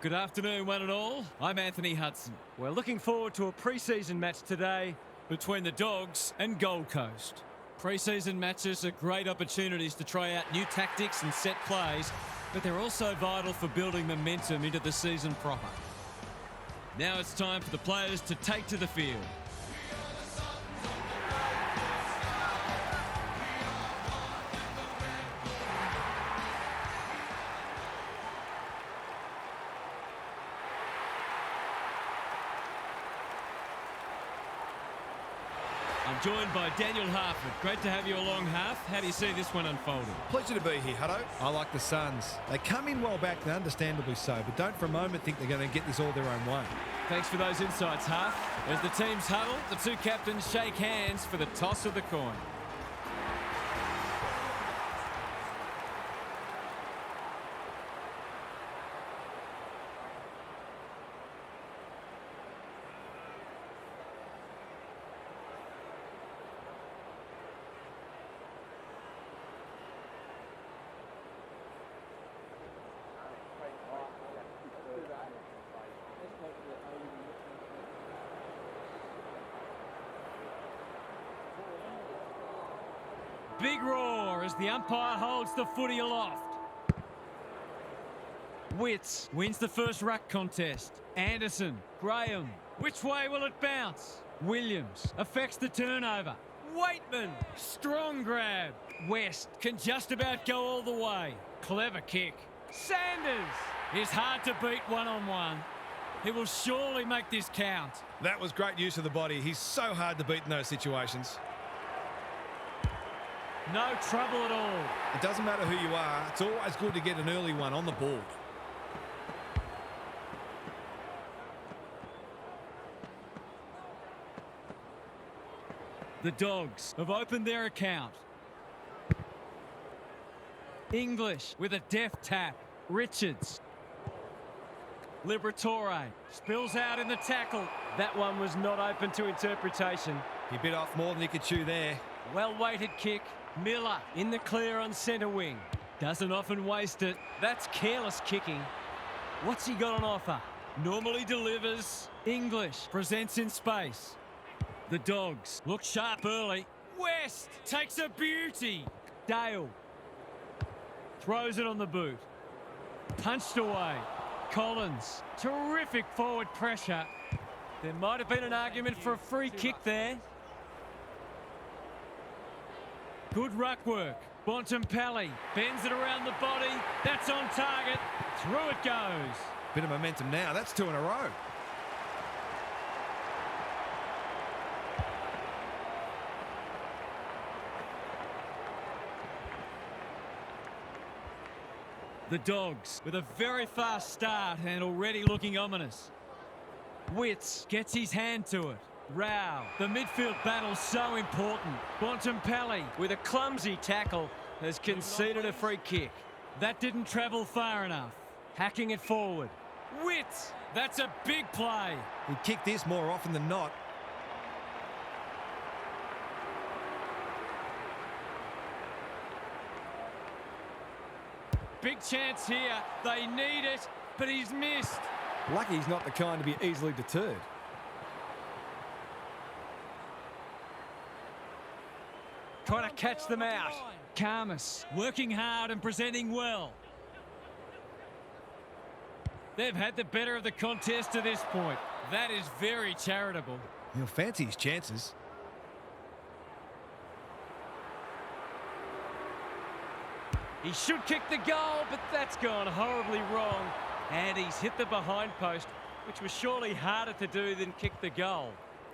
Good afternoon, one and all. I'm Anthony Hudson. We're looking forward to a pre-season match today Between the Dogs and Gold Coast. Pre-season matches are great opportunities to try out new tactics and set plays, but they're also vital for building momentum into the season proper. Now it's time for the players to take to the field. I'm joined by Daniel Harford. Great to have you along, Harf. How do you see this one unfolding? Pleasure to be here, Hutto. I like the Suns. They come in well back, and understandably so, but don't for a moment think they're going to get this all their own way. Thanks for those insights, Harf. As the teams huddle, the two captains shake hands for the toss of the coin. Big roar as the umpire holds the footy aloft. Witts wins the first ruck contest. Anderson, Graham, which way will it bounce? Williams affects the turnover. Waitman, strong grab. West can just about go all the way. Clever kick. Sanders is hard to beat one-on-one. He will surely make this count. That was great use of the body. He's so hard to beat in those situations. No trouble at all. It doesn't matter who you are. It's always good to get an early one on the board. The Dogs have opened their account. English with a deft tap. Richards. Liberatore spills out in the tackle. That one was not open to interpretation. He bit off more than he could chew there. Well-weighted kick. Miller in the clear on centre wing. Doesn't often waste it. That's careless kicking. What's he got on offer? Normally delivers. English presents in space. The Dogs look sharp early. West takes a beauty. Dale throws it on the boot. Punched away. Collins, terrific forward pressure. There might have been an argument for a free kick there. Good ruck work. Bontempelli bends it around the body. That's on target. Through it goes. Bit of momentum now. That's two in a row. The Dogs with a very fast start and already looking ominous. Witts gets his hand to it. Rao, the midfield battle so important. Bontempelli With a clumsy tackle, has conceded a free kick. that didn't travel far enough. Hacking it forward. Witts, that's a big play. He'd kick this more often than not. Big chance here. They need it, but he's missed. Lucky he's not the kind to be easily deterred. Trying to catch them out. Karmas working hard and presenting well. They've had the better of the contest to this point. That is very charitable. He'll fancy his chances. He should kick the goal, but that's gone horribly wrong. And he's hit the behind post, which was surely harder to do than kick the goal.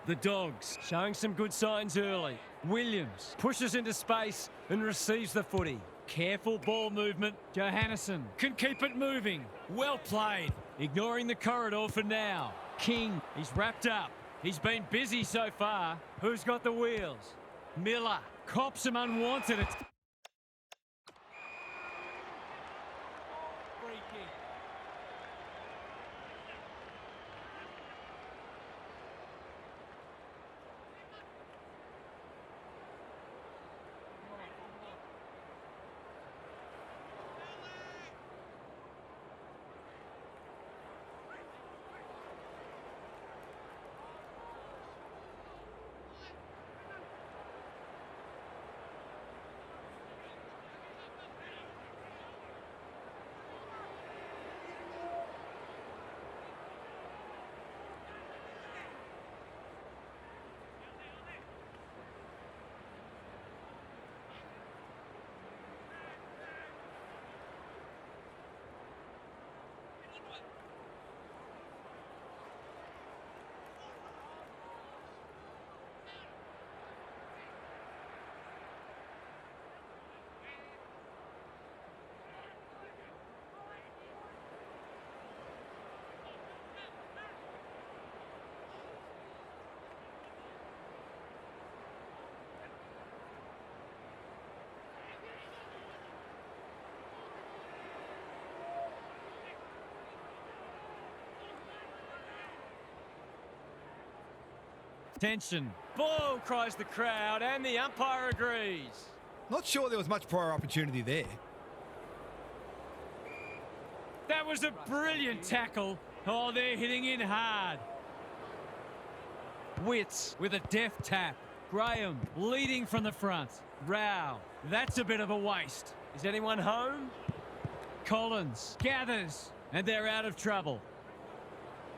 The Dogs Showing some good signs early. Williams Pushes into space and receives the footy. careful ball movement. Johannesson can keep it moving. Well played. Ignoring the corridor for now. King, he's wrapped up. He's been busy so far. Who's got the wheels? Miller cops him unwanted. Free kick. Tension. Ball, cries the crowd, and the umpire agrees. Not sure there was much prior opportunity there. That was a brilliant tackle. Oh, they're hitting in hard. Witts with a deft tap. Graham leading from the front. Rao, that's a bit of a waste. Is anyone home? Collins gathers, and they're out of trouble.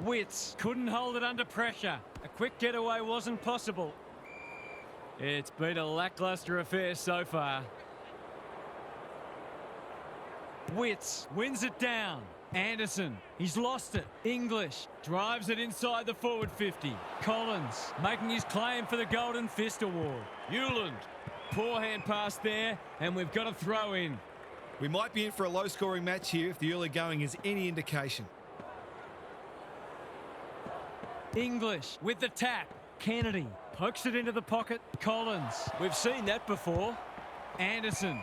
Witts couldn't hold it under pressure. A quick getaway wasn't possible. It's been a lacklustre affair so far. Witts wins it down. Anderson, he's lost it. English drives it inside the forward 50. Collins making his claim for the Golden Fist Award. Newland, poor hand pass there, and we've got a throw in. We might be in for a low-scoring match here if the early going is any indication. English with the tap. Kennedy pokes it into the pocket. Collins. We've seen that before. Anderson.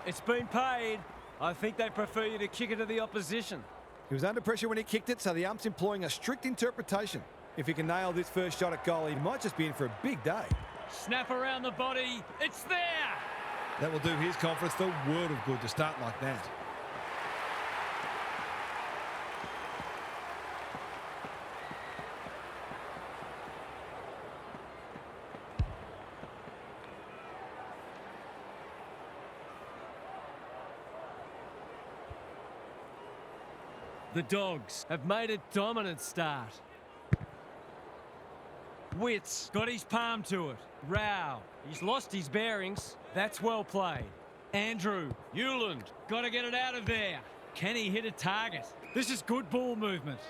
It's been paid. I think they prefer you to kick it to the opposition. He was under pressure when he kicked it, so the ump's employing a strict interpretation. If he can nail this first shot at goal, he might just be in for a big day. Snap around the body. It's there. That will do his conference the world of good to start like that. The Dogs have made a dominant start. Witts got his palm to it. Rao, He's lost his bearings. that's well played. Andrew, Newland, got to get it out of there. Can he hit a target? This is good ball movement.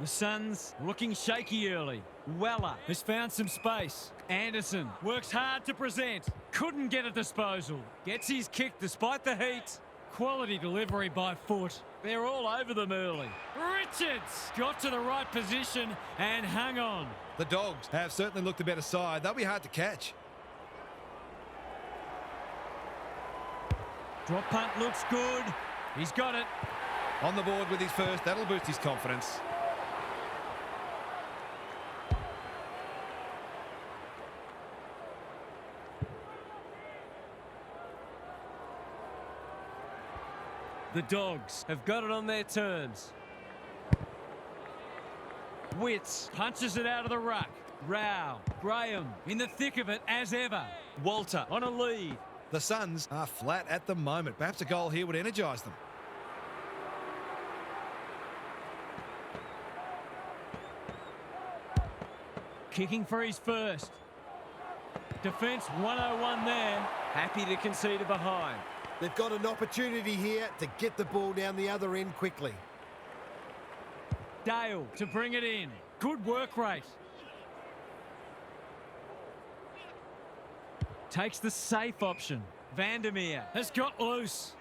The Suns looking shaky early. Weller has found some space. Anderson works hard to present. Couldn't get a disposal. Gets his kick despite the heat. Quality delivery by foot. They're all over them early. Richards got to the right position and hung on. The Dogs have certainly looked a better side. They'll be hard to catch. Drop punt looks good. He's got it. On the board with his first. That'll boost his confidence. The Dogs have got it on their terms. Witts punches it out of the ruck. Rao, Graham in the thick of it as ever. Walter on a lead. The Suns are flat at the moment. Perhaps a goal here would energise them. Kicking for his first. Defence 101 there. Happy to concede a behind. They've got an opportunity here to get the ball down the other end quickly. Dale to bring it in. Good work rate. Takes the safe option. Vandermeer has got loose.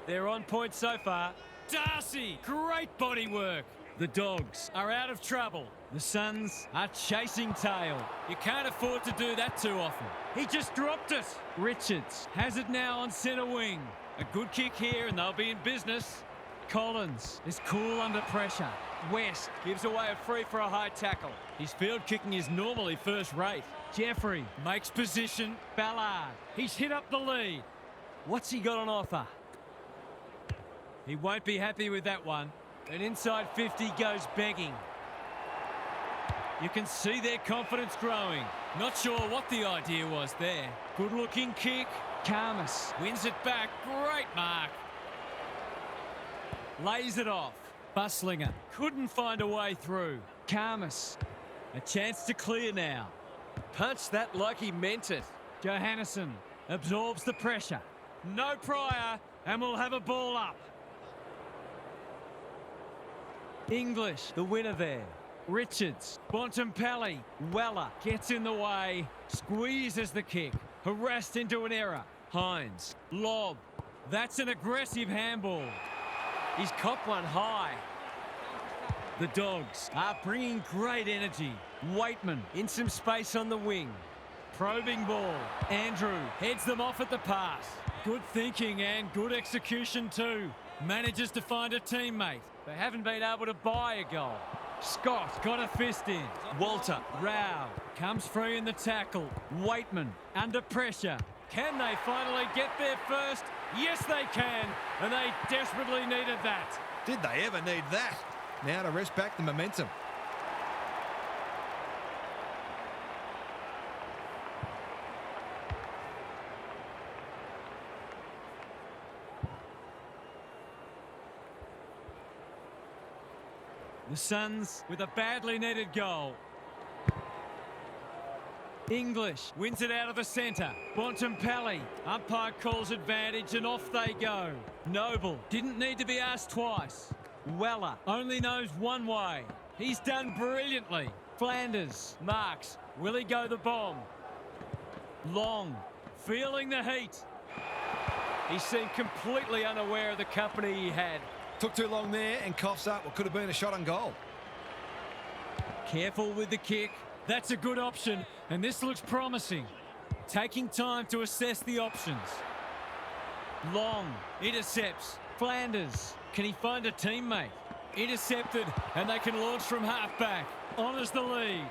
They're on point so far. Darcy, great body work. The Dogs are out of trouble. The Suns are chasing tail. You can't afford to do that too often. He just dropped it. Richards has it now on centre wing. A good kick here and they'll be in business. Collins is cool under pressure. West Gives away a free for a high tackle. his field kicking is normally first rate. Jeffrey makes position. Ballard, he's hit up the lead. What's he got on offer? He won't be happy with that one. An inside 50 goes begging. You can see their confidence growing. Not sure what the idea was there. Good looking kick. Karmas wins it back. Great mark. Lays it off. Buslinger couldn't find a way through. Karmas, a chance to clear now. Punched that like he meant it. Johannesson absorbs the pressure. No prior, and we'll have a ball up. English, the winner there. Richards, Bontempelli, Weller gets in the way, squeezes the kick, harassed into an error. Hines, lob. That's an aggressive handball. He's copped one high. The Dogs are bringing great energy. Waitman in some space on the wing. Probing ball. Andrew heads them off at the pass. Good thinking and good execution too. Manages to find a teammate. They haven't been able to buy a goal. Scott got a fist in. Walter, Rao, comes free in the tackle. Waitman, under pressure. Can they finally get there first? Yes, they can, and they desperately needed that. Did they ever need that? Now to rest back the momentum. The Suns with a badly needed goal. English wins it out of the centre. Bontempelli, umpire calls advantage and off they go. Noble didn't need to be asked twice. Weller only knows one way. He's done brilliantly. Flanders marks. Will he go the bomb? Long, feeling the heat. He seemed completely unaware of the company he had. Took too long there and coughs up what could have been a shot on goal. Careful with the kick. That's a good option, and this looks promising. Taking time to assess the options. Long, intercepts. Flanders, can he find a teammate? Intercepted, and they can launch from halfback. Honours the lead.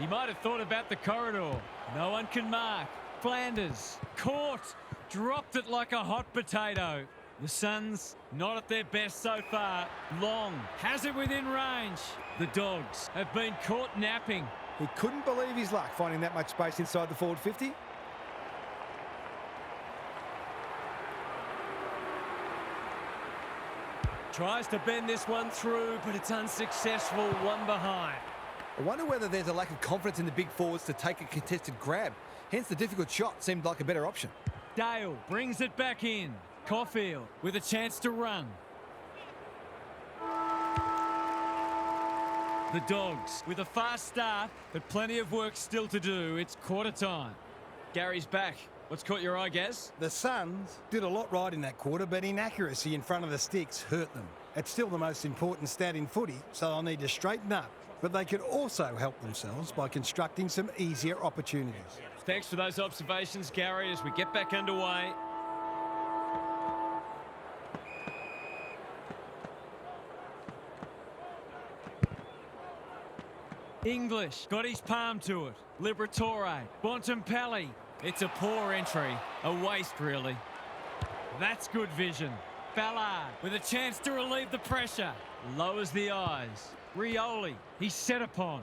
He might have thought about the corridor. No one can mark. Flanders, caught. Dropped it like a hot potato. The Suns, not at their best so far. Long has it within range. The Dogs have been caught napping. He couldn't believe his luck finding that much space inside the forward 50. Tries to bend this one through, but it's unsuccessful, one behind. I wonder whether there's a lack of confidence in the big forwards to take a contested grab. Hence the difficult shot seemed like a better option. Dale brings it back in. Caulfield with a chance to run. The Dogs with a fast start, but plenty of work still to do. It's quarter time. Gary's back. What's caught your eye, Gaz? The Suns did a lot right in that quarter, but inaccuracy in front of the sticks hurt them. It's still the most important stat in footy, so they'll need to straighten up. But they could also help themselves by constructing some easier opportunities. Thanks for those observations, Gary, as we get back underway. English got his palm to it. Liberatore, Bontempelli. It's a poor entry. A waste, really. That's good vision. Ballard with a chance to relieve the pressure. Lowers the eyes. Rioli, he's set upon.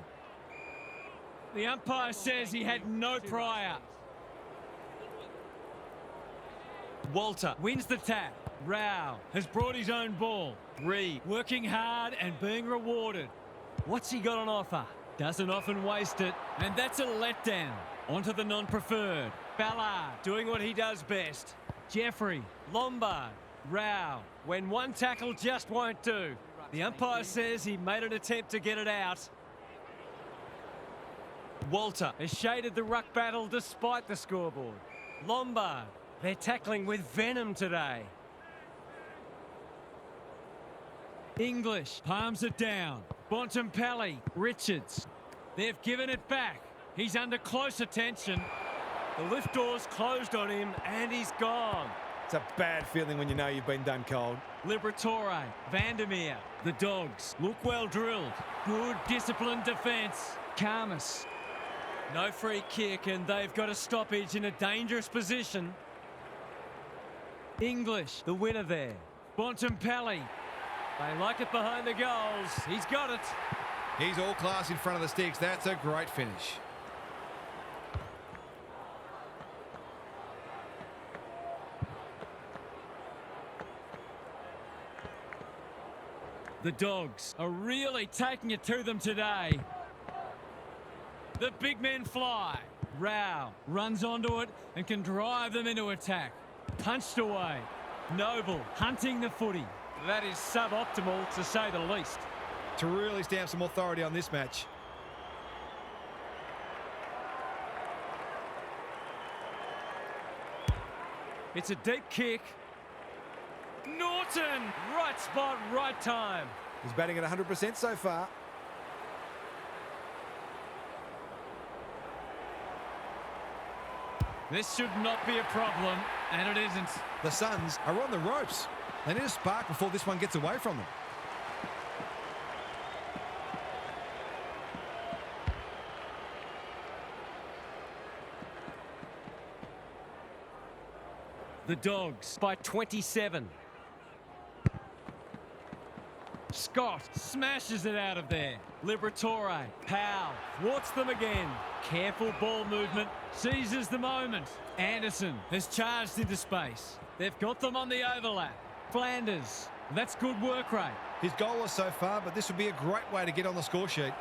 The umpire says he had no prior. Walter wins the tap. Rao has brought his own ball. Reed working hard and being rewarded. What's he got on offer? Doesn't often waste it. And that's a letdown. Onto the non-preferred. Ballard doing what he does best. Jeffrey, Lombard, Rao. When one tackle just won't do. The umpire says he made an attempt to get it out. Walter has shaded the ruck battle despite the scoreboard. Lombard, they're tackling with venom today. English palms it down. Bontempelli, Richards. They've given it back. He's under close attention. The lift door's closed on him and he's gone. It's a bad feeling when you know you've been done cold. Liberatore, Vandermeer. The Dogs look well drilled. Good disciplined defence. Karmas. No free kick and they've got a stoppage in a dangerous position. English, the winner there. Bontempelli. They like it behind the goals. He's got it. He's all class in front of the sticks. That's a great finish. The Dogs are really taking it to them today. The big men fly. Rao runs onto it and can drive them into attack. Punched away. Noble hunting the footy. That is suboptimal to say the least. To really stamp some authority on this match. It's a deep kick. Norton! Right spot, right time. He's batting at 100% so far. This should not be a problem, and it isn't. The Suns are on the ropes. They need a spark before this one gets away from them. The Dogs by 27. Scott smashes it out of there. Liberatore, Powell, thwarts them again. Careful ball movement, seizes the moment. Anderson has charged into space. They've got them on the overlap. Flanders, that's good work rate. His goalless so far, but this would be a great way to get on the score sheet.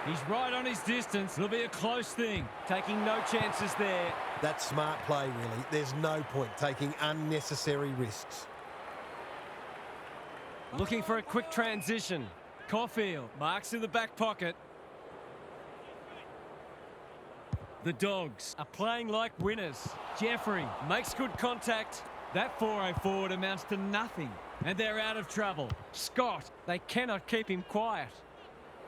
He's right on his distance. It'll be a close thing. Taking no chances there. That's smart play, really. There's no point taking unnecessary risks. Looking for a quick transition. Caulfield marks in the back pocket. The Dogs are playing like winners. Jeffrey makes good contact. That 4-0 forward amounts to nothing, and they're out of trouble. Scott, they cannot keep him quiet.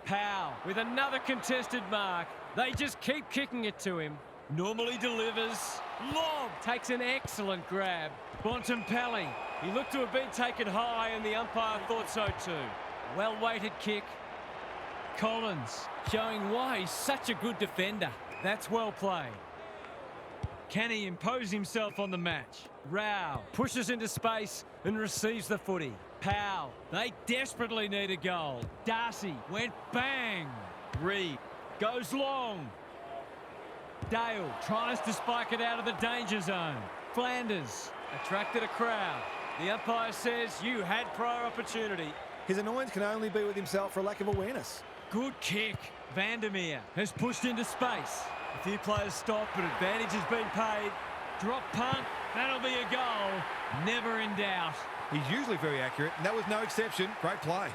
Powell with another contested mark. They just keep kicking it to him. Normally delivers. Lob takes an excellent grab. Bontempelli, he looked to have been taken high and the umpire thought so too. Well-weighted kick. Collins showing why he's such a good defender. That's well played. Can he impose himself on the match? Rao pushes into space and receives the footy. Powell, they desperately need a goal. Darcy went bang. Reed goes long. Dale tries to spike it out of the danger zone. Flanders attracted a crowd. The umpire says you had prior opportunity. His annoyance can only be with himself for lack of awareness. Good kick. Vandermeer has pushed into space. A few players stop, but advantage has been paid. Drop punt, that'll be a goal. Never in doubt. He's usually very accurate, and that was no exception. Great play.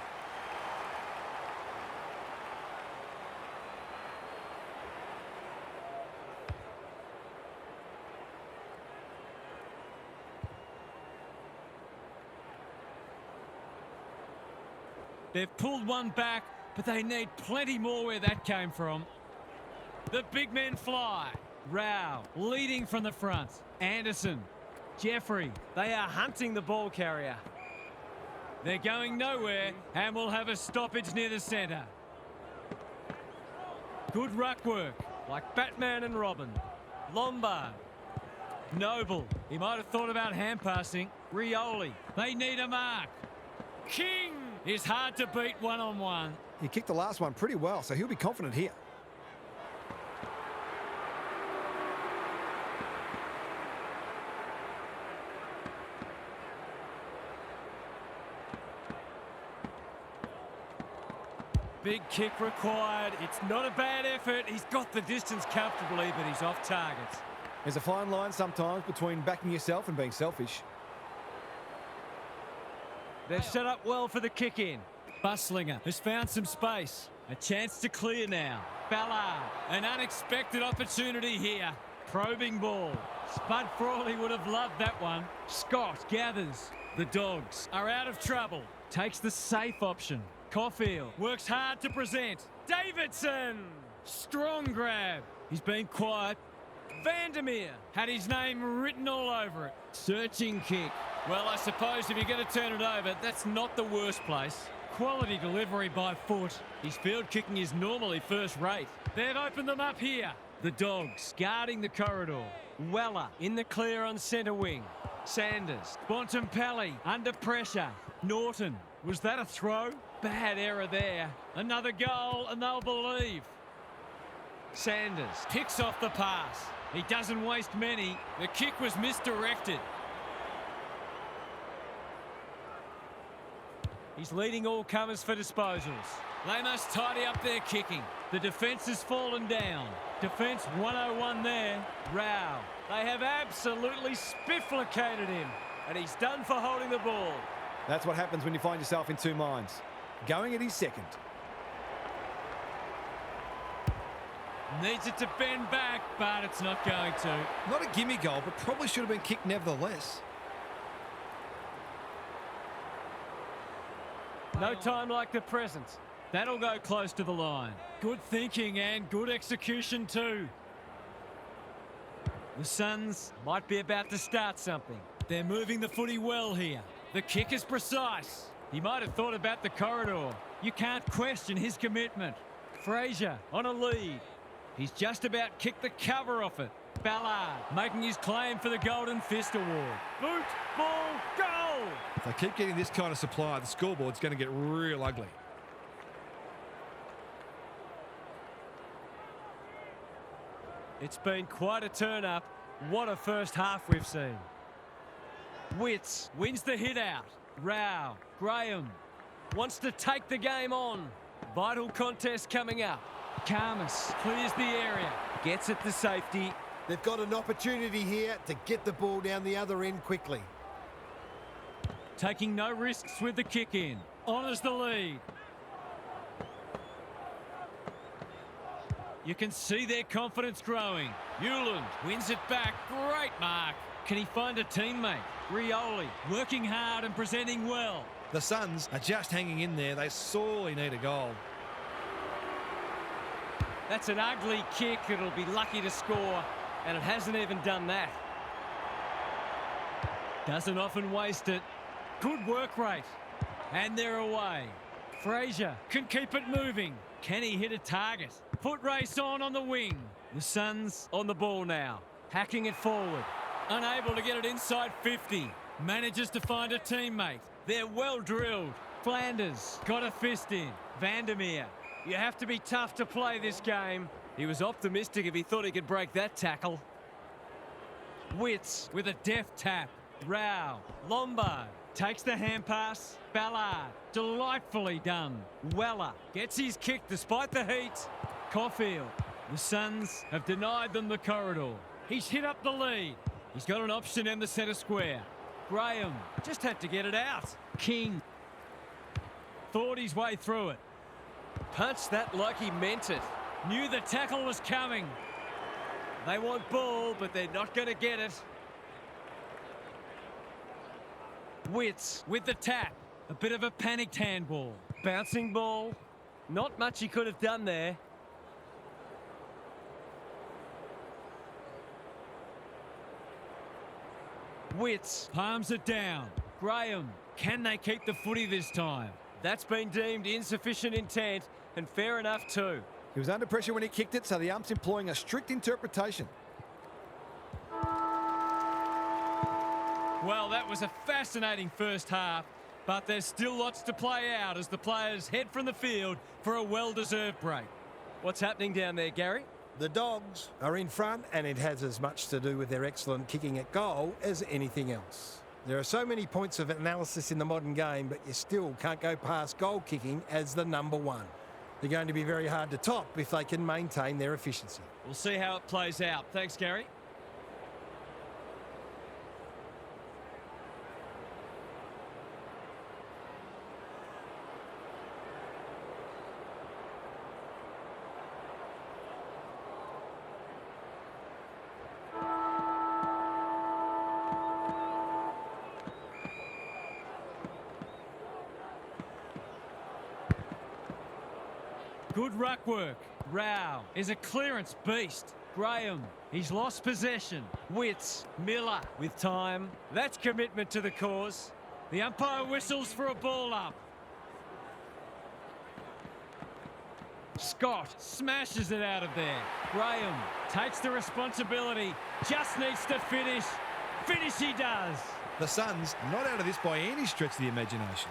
They've pulled one back, but they need plenty more where that came from. The big men fly. Rao leading from the front. Anderson, Jeffrey, they are hunting the ball carrier. They're going nowhere and will have a stoppage near the centre. Good ruck work, like Batman and Robin. Lombard. Noble, he might have thought about hand passing. Rioli, they need a mark. King is hard to beat one-on-one. He kicked the last one pretty well, so he'll be confident here. Big kick required. It's not a bad effort. He's got the distance comfortably, but he's off target. There's a fine line sometimes between backing yourself and being selfish. They've set up well for the kick-in. Buslinger has found some space. A chance to clear now. Ballard, an unexpected opportunity here. Probing ball. Spud Frawley would have loved that one. Scott gathers. The Dogs are out of trouble. Takes the safe option. Caulfield works hard to present. Davidson! Strong grab. He's been quiet. Vandermeer had his name written all over it. Searching kick. Well, I suppose if you're going to turn it over, that's not the worst place. Quality delivery by foot. His field kicking is normally first rate. They've opened them up here. The Dogs guarding the corridor. Weller in the clear on centre wing. Sanders. Bontempelli under pressure. Norton. Was that a throw? Bad error there. Another goal and they'll believe. Sanders picks off the pass. He doesn't waste many. The kick was misdirected. He's leading all comers for disposals. They must tidy up their kicking. The defence has fallen down. Defence 101 there. Rao. They have absolutely spifflicated him. And he's done for holding the ball. That's what happens when you find yourself in two minds. Going at his second. Needs it to bend back, but it's not going to. Not a gimme goal, but probably should have been kicked nevertheless. No time like the present. That'll go close to the line. Good thinking and good execution too. The Suns might be about to start something. They're moving the footy well here. The kick is precise. He might have thought about the corridor. You can't question his commitment. Frazier on a lead. He's just about kicked the cover off it. Ballard making his claim for the Golden Fist Award. Boot, ball, goal! If they keep getting this kind of supply, the scoreboard's going to get real ugly. It's been quite a turn-up. What a first half we've seen. Witts wins the hit out. Rao, Graham wants to take the game on. Vital contest coming up. Karmas clears the area, gets it to safety. They've got an opportunity here to get the ball down the other end quickly. Taking no risks with the kick in. Honours the lead. You can see their confidence growing. Hewland wins it back. Great mark. Can he find a teammate? Rioli working hard and presenting well. The Suns are just hanging in there. They sorely need a goal. That's an ugly kick. It'll be lucky to score, and it hasn't even done that. Doesn't often waste it. Good work rate. And they're away. Frazier can keep it moving. Can he hit a target? Foot race on the wing. The Suns on the ball now. Hacking it forward. Unable to get it inside 50. Manages to find a teammate. They're well drilled. Flanders got a fist in. Vandermeer. You have to be tough to play this game. He was optimistic if he thought he could break that tackle. Witts with a deft tap. Rao. Lombard takes the hand pass. Ballard. Delightfully done. Weller gets his kick despite the heat. Caulfield. The Suns have denied them the corridor. He's hit up the lead. He's got an option in the centre square. Graham just had to get it out. King thought his way through it. Punched that like he meant it. Knew the tackle was coming. They want ball, but they're not going to get it. Witts with the tap. A bit of a panicked handball. Bouncing ball. Not much he could have done there. Witts palms it down. Graham, can they keep the footy this time? That's been deemed insufficient intent, and fair enough too. He was under pressure when he kicked it, so the ump's employing a strict interpretation. Well, that was a fascinating first half, but there's still lots to play out as the players head from the field for a well-deserved break. What's happening down there, Gary? The Dogs are in front, and it has as much to do with their excellent kicking at goal as anything else. There are so many points of analysis in the modern game, but you still can't go past goal kicking as the number one. They're going to be very hard to top if they can maintain their efficiency. We'll see how it plays out. Thanks, Gary. Good ruck work. Rao is a clearance beast. Graham, he's lost possession. Witts, Miller with time. That's commitment to the cause. The umpire whistles for a ball up. Scott smashes it out of there. Graham takes the responsibility. Just needs to finish. Finish he does. The Suns not out of this by any stretch of the imagination.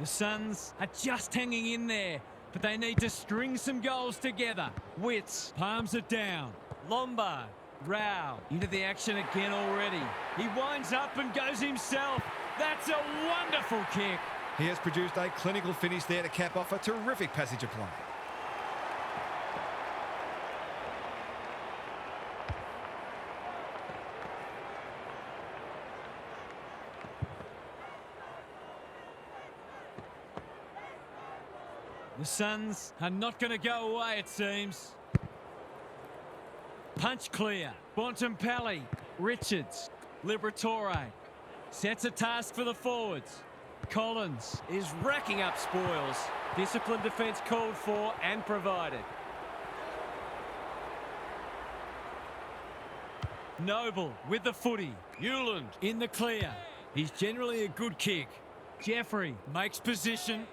The Suns are just hanging in there, but they need to string some goals together. Witts palms it down. Lombard, Rao into the action again already. He winds up and goes himself. That's a wonderful kick. He has produced a clinical finish there to cap off a terrific passage of play. The Suns are not going to go away, it seems. Punch clear. Bontempelli, Richards, Liberatore. Sets a task for the forwards. Collins is racking up spoils. Disciplined defence called for and provided. Noble with the footy. Hewland in the clear. He's generally a good kick. Jeffrey makes position.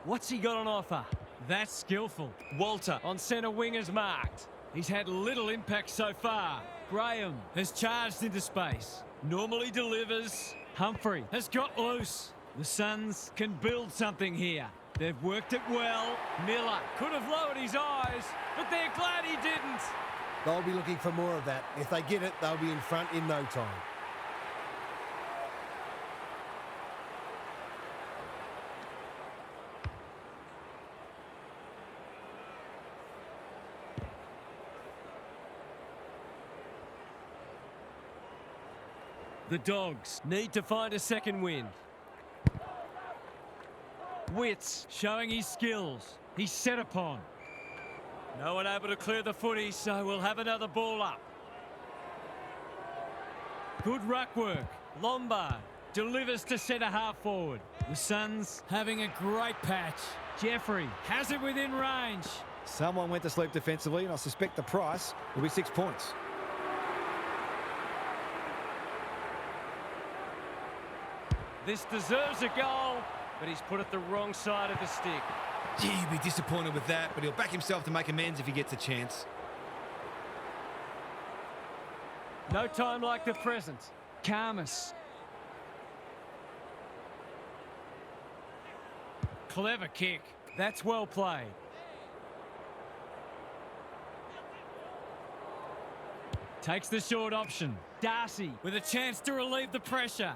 What's he got on offer? That's skillful. Walter on centre wing is marked. He's had little impact so far. Graham has charged into space. Normally delivers. Humphrey has got loose. The Suns can build something here. They've worked it well. Miller could have lowered his eyes, but they're glad he didn't. They'll be looking for more of that. If they get it, they'll be in front in no time. The Dogs need to find a second win. Witts showing his skills. He's set upon. No one able to clear the footy, so we'll have another ball up. Good ruck work. Lombard delivers to centre half forward. The Suns having a great patch. Jeffrey has it within range. Someone went to sleep defensively, and I suspect the price will be 6 points. This deserves a goal, but he's put it the wrong side of the stick. Gee, he'll be disappointed with that, but he'll back himself to make amends if he gets a chance. No time like the present. Karmas. Clever kick. That's well played. Takes the short option. Darcy with a chance to relieve the pressure.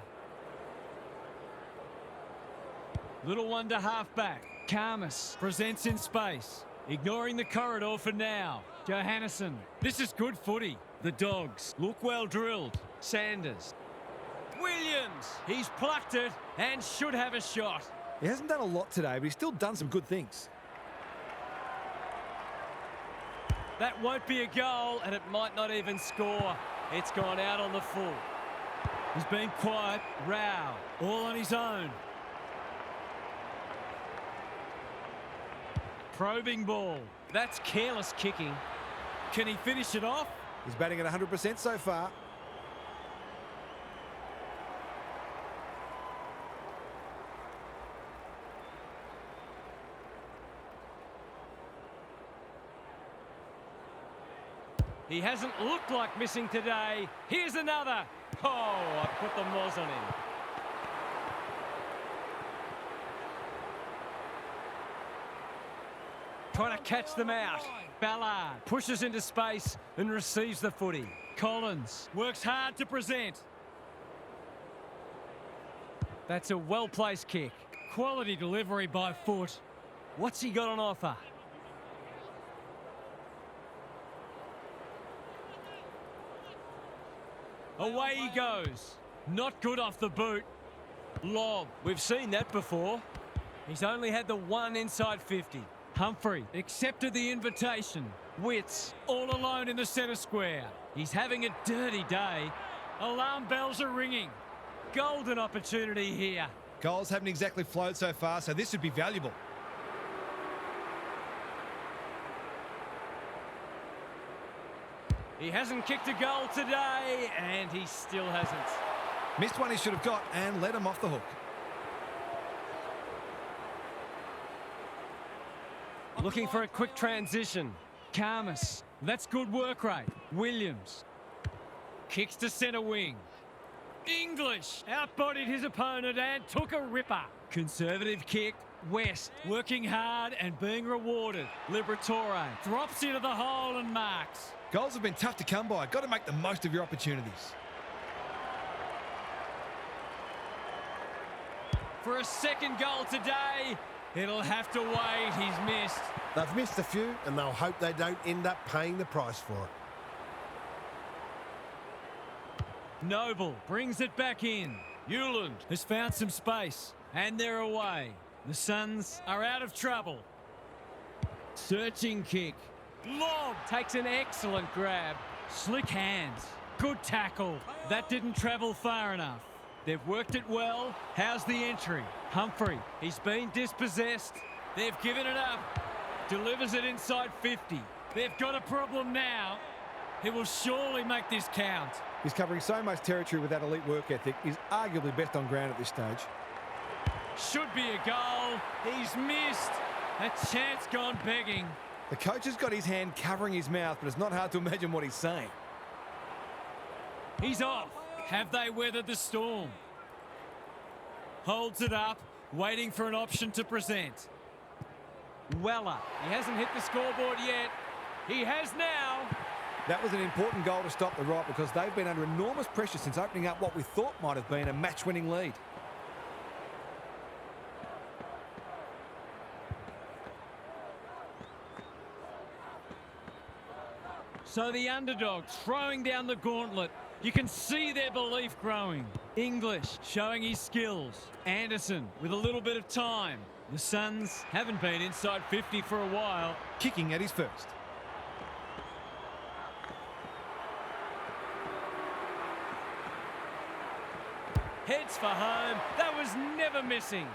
Little one to half back. Karmas presents in space. Ignoring the corridor for now. Johannesson. This is good footy. The Dogs look well drilled. Sanders. Williams. He's plucked it and should have a shot. He hasn't done a lot today, but he's still done some good things. That won't be a goal, and it might not even score. It's gone out on the full. He's been quiet. Rao. All on his own. Probing ball. That's careless kicking. Can he finish it off? He's batting at 100% so far. He hasn't looked like missing today. Here's another. Oh, I put the moz on him. Trying to catch them out. Ballard pushes into space and receives the footy. Collins works hard to present. That's a well-placed kick. Quality delivery by foot. What's he got on offer? Away he goes. Not good off the boot. Lob. We've seen that before. He's only had the one inside 50. Humphrey accepted the invitation. Witts all alone in the centre square. He's having a dirty day. Alarm bells are ringing. Golden opportunity here. Goals haven't exactly flowed so far, so this would be valuable. He hasn't kicked a goal today, and he still hasn't. Missed one he should have got and let him off the hook. Looking for a quick transition. Karmas. That's good work rate. Williams. Kicks to centre wing. English outbodied his opponent and took a ripper. Conservative kick. West working hard and being rewarded. Liberatore drops into the hole and marks. Goals have been tough to come by. Got to make the most of your opportunities. For a second goal today, it'll have to wait. He's missed. They've missed a few, and they'll hope they don't end up paying the price for it. Noble brings it back in. Hewland has found some space, and they're away. The Suns are out of trouble. Searching kick. Lob takes an excellent grab. Slick hands. Good tackle. That didn't travel far enough. They've worked it well. How's the entry? Humphrey. He's been dispossessed. They've given it up. Delivers it inside 50. They've got a problem now. He will surely make this count. He's covering so much territory with that elite work ethic. He's arguably best on ground at this stage. Should be a goal. He's missed. A chance gone begging. The coach has got his hand covering his mouth, but it's not hard to imagine what he's saying. He's off. Have they weathered the storm? Holds it up, waiting for an option to present. Weller. He hasn't hit the scoreboard yet. He has now. That was an important goal to stop the right because they've been under enormous pressure since opening up what we thought might have been a match-winning lead. So the underdog throwing down the gauntlet. You can see their belief growing. English showing his skills. Anderson with a little bit of time. The Suns haven't been inside 50 for a while. Kicking at his first. Heads for home. That was never missing.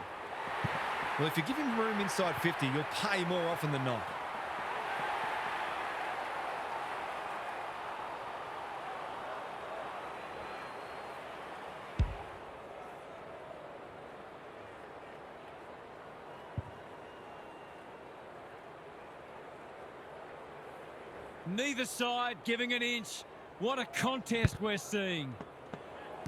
Well, if you give him room inside 50, you'll pay more often than not. Neither side giving an inch. What a contest we're seeing.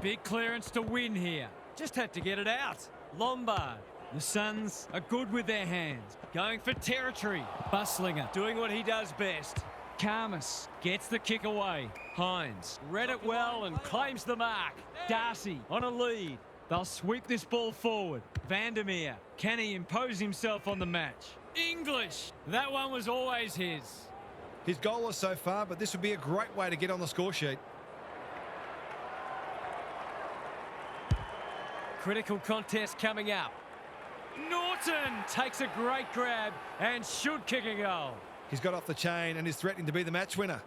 Big clearance to win here. Just had to get it out. Lombard. The Suns are good with their hands. Going for territory. Busslinger doing what he does best. Karmas gets the kick away. Hines read it well and claims the mark. Darcy on a lead. They'll sweep this ball forward. Vandermeer. Can he impose himself on the match? English. That one was always his. His goalless so far, but this would be a great way to get on the score sheet. Critical contest coming up. Norton takes a great grab and should kick a goal. He's got off the chain and is threatening to be the match winner.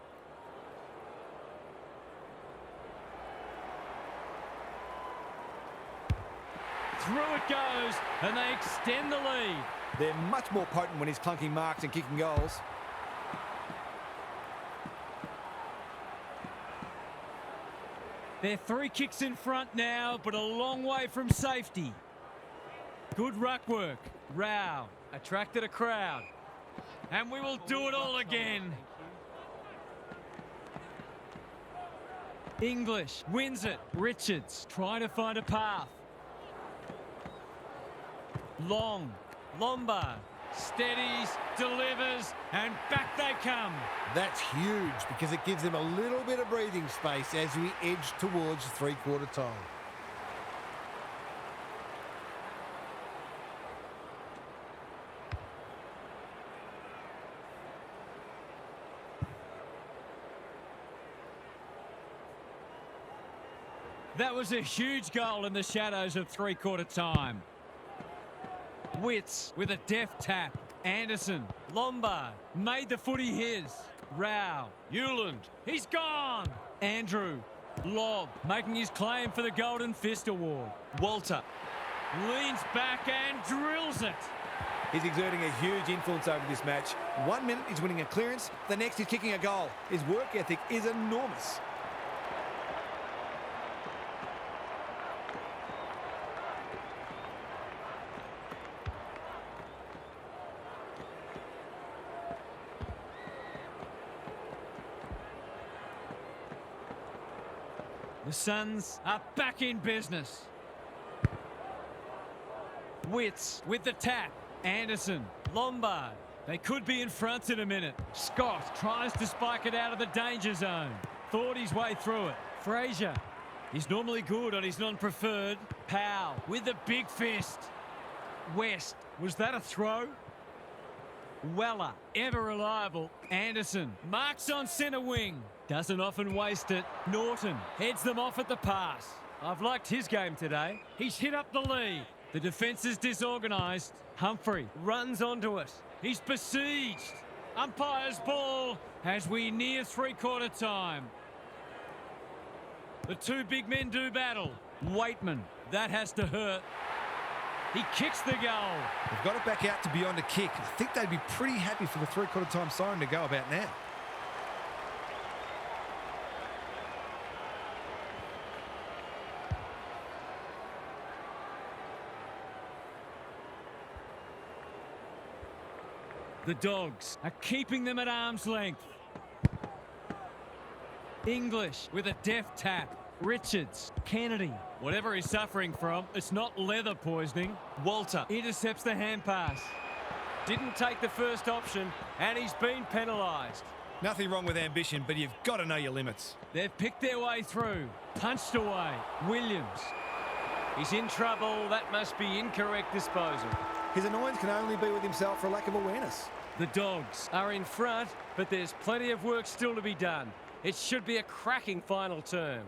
Through it goes, and they extend the lead. They're much more potent when he's clunking marks and kicking goals. They're 3 kicks in front now, but a long way from safety. Good ruck work. Rao attracted a crowd. And we will do it all again. English wins it. Richards trying to find a path. Long. Lombard steadies, delivers, and back they come. That's huge because it gives them a little bit of breathing space as we edge towards three-quarter time. That was a huge goal in the shadows of three-quarter time. Witts with a deft tap. Anderson, Lombard, made the footy his. Rao, Euland, he's gone. Andrew, Lob, making his claim for the Golden Fist Award. Walter leans back and drills it. He's exerting a huge influence over this match. 1 minute he's winning a clearance, the next he's kicking a goal. His work ethic is enormous. The Suns are back in business. Witts with the tap. Anderson, Lombard. They could be in front in a minute. Scott tries to spike it out of the danger zone. Thought his way through it. Frazier. He's normally good on his non-preferred. Powell with the big fist. West. Was that a throw? Weller, ever reliable. Anderson marks on centre wing. Doesn't often waste it. Norton heads them off at the pass. I've liked his game today. He's hit up the lead. The defence is disorganised. Humphrey runs onto it. He's besieged. Umpire's ball as we near three-quarter time. The two big men do battle. Waitman, that has to hurt. He kicks the goal. They've got it back out to beyond a kick. I think they'd be pretty happy for the three-quarter time siren to go about now. The Dogs are keeping them at arm's length. English with a deft tap. Richards, Kennedy. Whatever he's suffering from, it's not leather poisoning. Walter intercepts the hand pass. Didn't take the first option, and he's been penalised. Nothing wrong with ambition, but you've got to know your limits. They've picked their way through. Punched away. Williams. He's in trouble. That must be incorrect disposal. His annoyance can only be with himself for lack of awareness. The Dogs are in front, but there's plenty of work still to be done. It should be a cracking final term.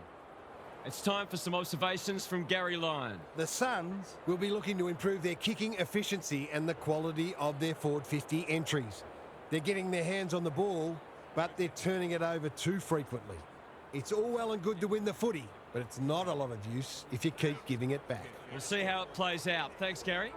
It's time for some observations from Gary Lyon. The Suns will be looking to improve their kicking efficiency and the quality of their forward 50 entries. They're getting their hands on the ball, but they're turning it over too frequently. It's all well and good to win the footy, but it's not a lot of use if you keep giving it back. We'll see how it plays out. Thanks, Gary.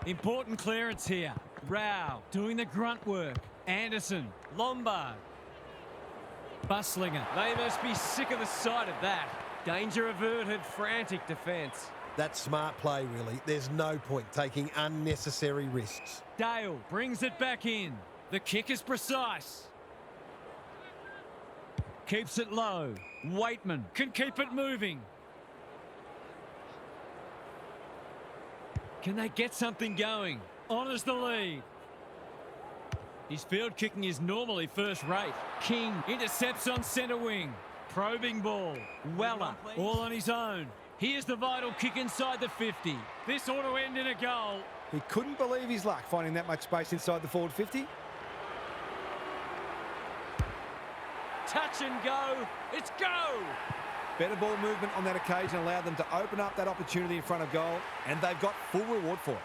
Important clearance here. Rao doing the grunt work. Anderson, Lombard. Buslinger. They must be sick of the sight of that. Danger averted, frantic defence. That's smart play, really. There's no point taking unnecessary risks. Dale brings it back in. The kick is precise. Keeps it low. Waitman can keep it moving. Can they get something going? Honours the lead. His field kicking is normally first rate. King intercepts on centre wing. Probing ball. Weller all on his own. Here's the vital kick inside the 50. This ought to end in a goal. He couldn't believe his luck finding that much space inside the forward 50. Touch and go. It's go! Better ball movement on that occasion allowed them to open up that opportunity in front of goal, and they've got full reward for it.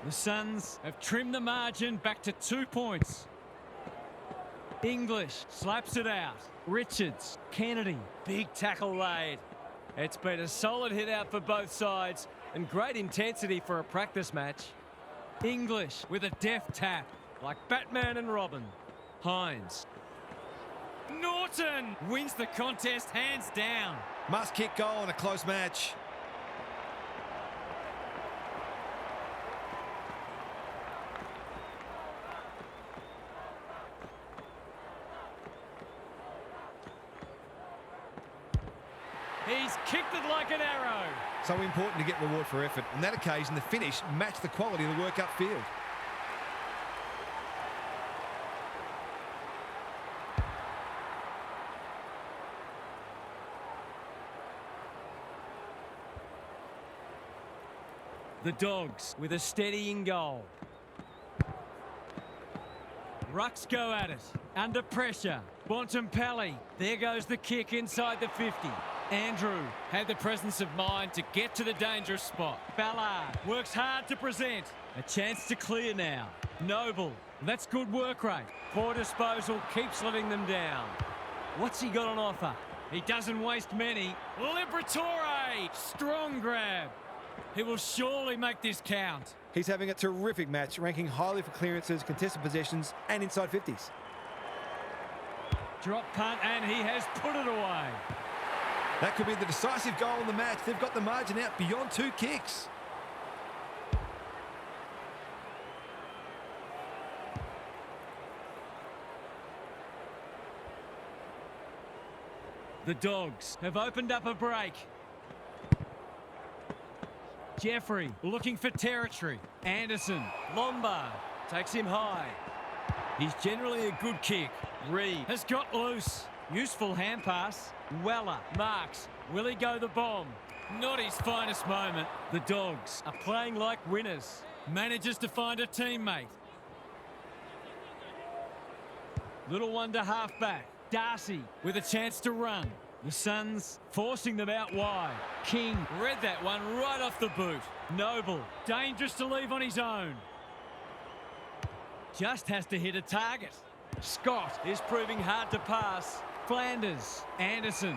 The Suns have trimmed the margin back to 2 points. English slaps it out. Richards, Kennedy, big tackle laid. It's been a solid hit out for both sides and great intensity for a practice match. English with a deft tap, like Batman and Robin. Hines. Norton wins the contest hands down. Must kick goal in a close match. He's kicked it like an arrow. So important to get reward for effort. On that occasion, the finish matched the quality of the work upfield. The Dogs with a steadying goal. Rucks go at it. Under pressure. Bontempelli. There goes the kick inside the 50. Andrew had the presence of mind to get to the dangerous spot. Ballard works hard to present. A chance to clear now. Noble. That's good work rate. Poor disposal keeps letting them down. What's he got on offer? He doesn't waste many. Liberatore. Strong grab. He will surely make this count. He's having a terrific match, ranking highly for clearances, contested possessions, and inside 50s. Drop punt, and he has put it away. That could be the decisive goal in the match. They've got the margin out beyond 2 kicks. The Dogs have opened up a break. Jeffrey looking for territory. Anderson, Lombard takes him high. He's generally a good kick. Reed has got loose. Useful hand pass. Weller marks. Will he go the bomb? Not his finest moment. The Dogs are playing like winners. Manages to find a teammate. Little one to half back. Darcy with a chance to run. The Suns forcing them out wide. King read that one right off the boot. Noble, dangerous to leave on his own. Just has to hit a target. Scott is proving hard to pass. Flanders. Anderson.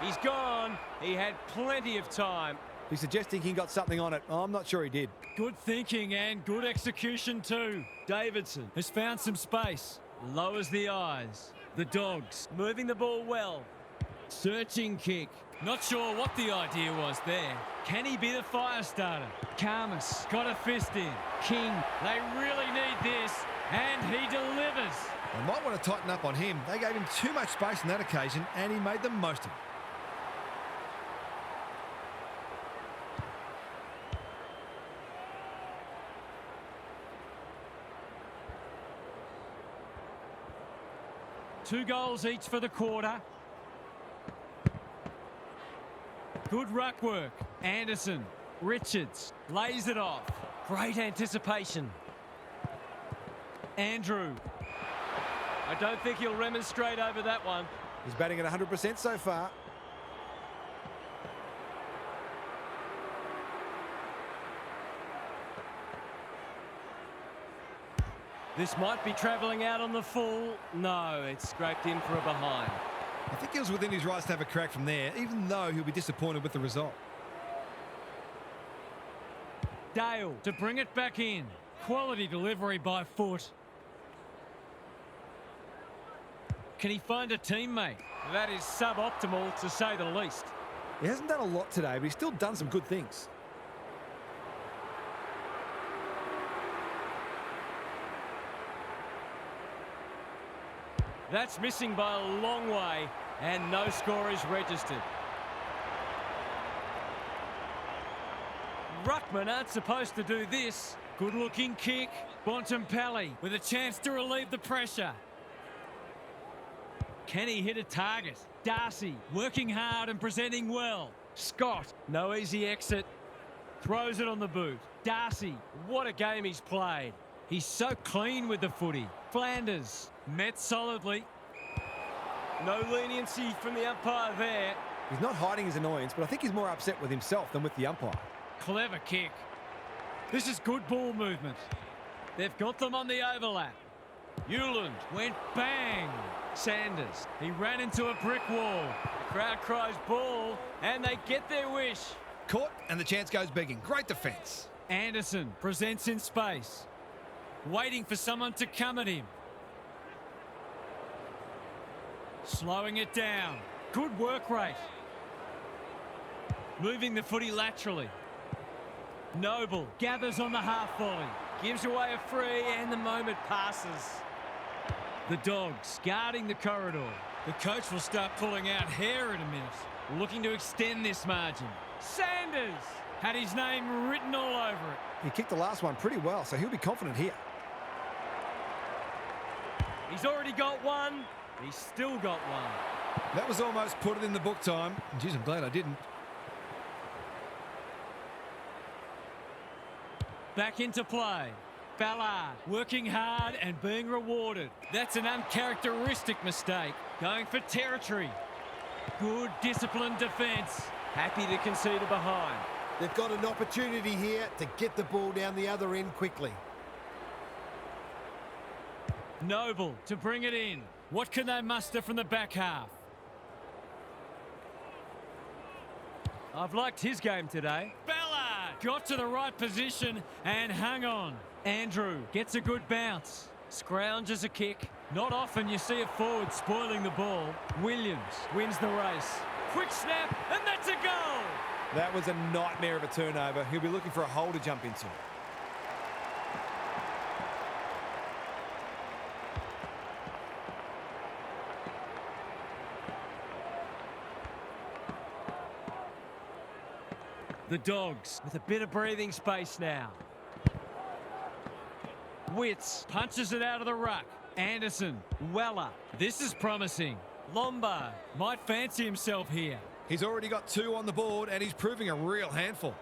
He's gone. He had plenty of time. He's suggesting he got something on it. I'm not sure he did. Good thinking and good execution too. Davidson has found some space. Lowers the eyes. The Dogs moving the ball well. Searching kick. Not sure what the idea was there. Can he be the fire starter? Karmas got a fist in. King, they really need this. And he delivers. They might want to tighten up on him. They gave him too much space on that occasion, and he made the most of it. Two goals each for the quarter. Good ruck work. Anderson. Richards lays it off. Great anticipation. Andrew. I don't think he'll remonstrate over that one. He's batting at 100% so far. This might be travelling out on the full. No, it's scraped in for a behind. I think he was within his rights to have a crack from there, even though he'll be disappointed with the result. Dale to bring it back in. Quality delivery by foot. Can he find a teammate? That is suboptimal to say the least. He hasn't done a lot today, but he's still done some good things. That's missing by a long way, and no score is registered. Ruckman aren't supposed to do this. Good-looking kick. Bontempelli with a chance to relieve the pressure. Can he hit a target? Darcy working hard and presenting well. Scott, no easy exit. Throws it on the boot. Darcy, what a game he's played. He's so clean with the footy. Flanders, met solidly. No leniency from the umpire there. He's not hiding his annoyance, but I think he's more upset with himself than with the umpire. Clever kick. This is good ball movement. They've got them on the overlap. Hewland went bang. Sanders, he ran into a brick wall. The crowd cries ball, and they get their wish. Caught, and the chance goes begging. Great defence. Anderson presents in space. Waiting for someone to come at him. Slowing it down. Good work rate. Moving the footy laterally. Noble gathers on the half volley. Gives away a free and the moment passes. The Dogs guarding the corridor. The coach will start pulling out hair in a minute. Looking to extend this margin. Sanders had his name written all over it. He kicked the last one pretty well, so he'll be confident here. He's already got one. He's still got one. That was almost put it in the book time. Geez, I'm glad I didn't. Back into play. Ballard working hard and being rewarded. That's an uncharacteristic mistake. Going for territory. Good disciplined defence. Happy to concede a behind. They've got an opportunity here to get the ball down the other end quickly. Noble to bring it in. What can they muster from the back half? I've liked his game today. Ballard got to the right position and hung on. Andrew gets a good bounce. Scrounges a kick. Not often you see a forward spoiling the ball. Williams wins the race. Quick snap, and that's a goal! That was a nightmare of a turnover. He'll be looking for a hole to jump into. The Dogs with a bit of breathing space now. Witts punches it out of the ruck. Anderson, Weller. This is promising. Lombard might fancy himself here. He's already got 2 on the board, and he's proving a real handful.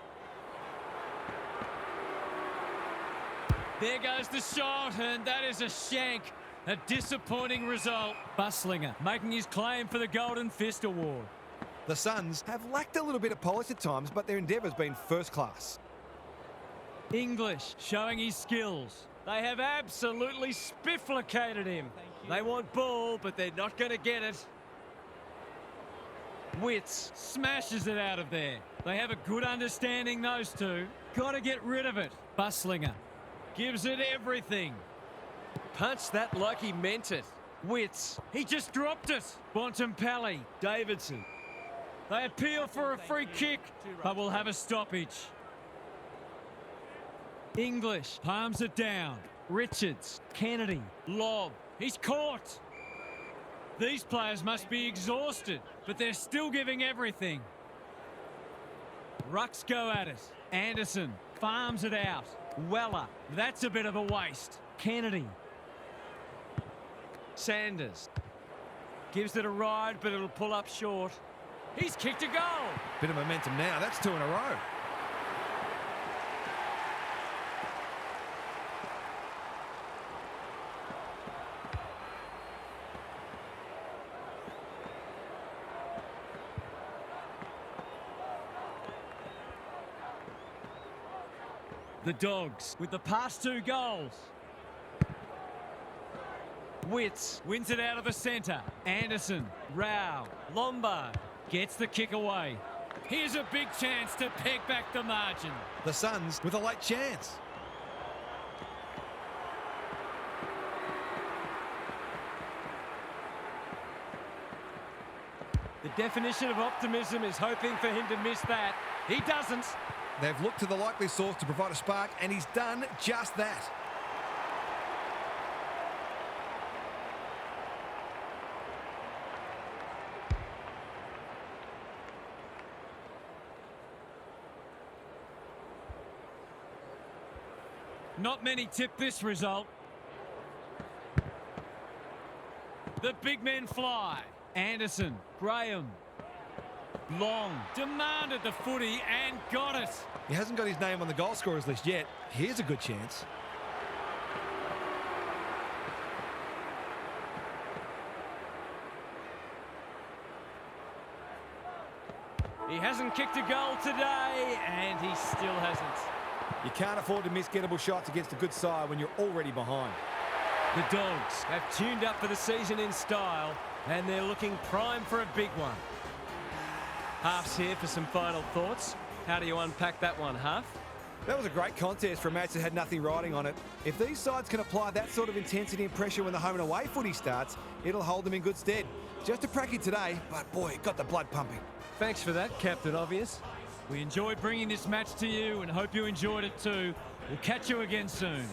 There goes the shot, and that is a shank. A disappointing result. Buslinger making his claim for the Golden Fist Award. The Suns Have lacked a little bit of polish at times, but their endeavour's been first class. English showing his skills. They have absolutely spifflicated him. They want ball, but they're not going to get it. Wits smashes it out of there. They have a good understanding, those two. Got to get rid of it. Buslinger gives it everything. Punched that like he meant it. Wits, he just dropped it. Bontempelli, Davidson. They appeal for a free kick, but will have a stoppage. English palms it down. Richards, Kennedy, lob. He's caught. These players must be exhausted, but they're still giving everything. Rucks go at it. Anderson farms it out. Weller, that's a bit of a waste. Kennedy. Sanders gives it a ride, but it'll pull up short. He's kicked a goal. Bit of momentum now. That's 2 in a row. The Dogs with the past 2 goals. Wits wins it out of the centre. Anderson, Rao, Lombard gets the kick away. Here's a big chance to peg back the margin. The Suns with a late chance. The definition of optimism is hoping for him to miss that. He doesn't. They've looked to the likely source to provide a spark, and he's done just that. Not many tip this result. The big men fly. Anderson, Graham. Long demanded the footy and got it. He hasn't got his name on the goal scorers list yet. Here's a good chance. He hasn't kicked a goal today, and he still hasn't. You can't afford to miss gettable shots against a good side when you're already behind. The Dogs have tuned up for the season in style, and they're looking prime for a big one. Half's here for some final thoughts. How do you unpack that one, Half? That was a great contest for a match that had nothing riding on it. If these sides can apply that sort of intensity and pressure when the home and away footy starts, it'll hold them in good stead. Just a pracky today, but boy, it got the blood pumping. Thanks for that, Captain Obvious. We enjoyed bringing this match to you and hope you enjoyed it too. We'll catch you again soon.